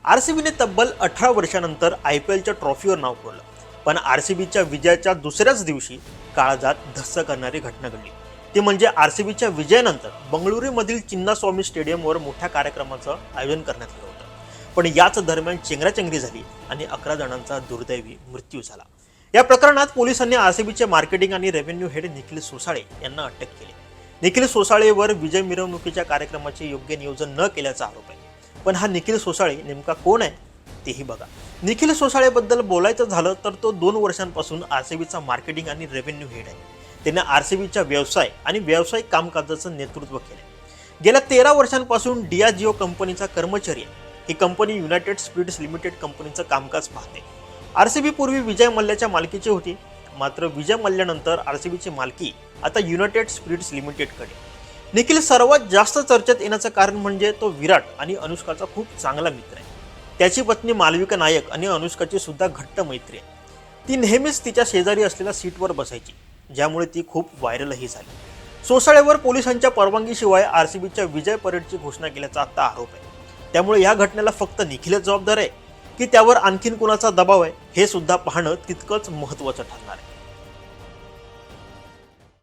आरसीबीने तब्बल 18 वर्षानंतर IPLच्या ट्रॉफीवर नाव कोरलं, पण आरसीबीच्या विजयाच्या दुसऱ्याच दिवशी काळजात धस्स करणारी घटना घडली. ती म्हणजे आरसीबीच्या विजयानंतर बंगळुरूमधील चिन्नास्वामी स्टेडियमवर मोठ्या कार्यक्रमाचं आयोजन करण्यात आलं होतं. पण याच दरम्यान चेंगराचेंगरी झाली आणि 11 जणांचा दुर्दैवी मृत्यू झाला. या प्रकरणात पोलिसांनी आरसीबीचे मार्केटिंग आणि रेव्हेन्यू हेड निखिल सोसाळे यांना अटक केली. निखिल सोसाळेवर विजय मिरवणुकीच्या कार्यक्रमाचे योग्य नियोजन न केल्याचा आरोप आहे. पण हा निखिल सोसाळे नेमका कोण आहे तेही बघा. निखिल सोसाळेबद्दल बोलायचं झालं तर तो 2 वर्षांपासून आरसीबीचा मार्केटिंग आणि रेव्हेन्यू हेड आहे. त्याने आरसीबीच्या व्यवसाय आणि व्यावसायिक कामकाजाचं नेतृत्व केले. गेल्या 13 वर्षांपासून डियाजिओ कंपनीचा कर्मचारी आहे. ही कंपनी युनायटेड स्पिरिट्स लिमिटेड कंपनीचं कामकाज पाहते. आरसीबी पूर्वी विजय मल्ल्याच्या मालकीची होती, मात्र विजय मल्ल्यानंतर आरसीबीची मालकी आता युनायटेड स्पिरिट्स लिमिटेडकडे. निखिल सर्वात जास्त चर्चेत येण्याचं कारण म्हणजे तो विराट आणि अनुष्काचा खूप चांगला मित्र आहे. त्याची पत्नी मालविका नायक आणि अनुष्काची सुद्धा घट्ट मैत्री आहे. ती नेहमीच तिच्या शेजारी असलेल्या सीटवर बसायची, ज्यामुळे ती खूप व्हायरलही झाली. सोसाळेवर पोलिसांच्या परवानगीशिवाय आरसीबीच्या विजय परेडची घोषणा केल्याचा आता आरोप आहे. त्यामुळे या घटनेला फक्त निखिलच जबाबदार आहे की त्यावर आणखीन कुणाचा दबाव आहे हे सुद्धा पाहणं तितकंच महत्त्वाचं ठरणार आहे.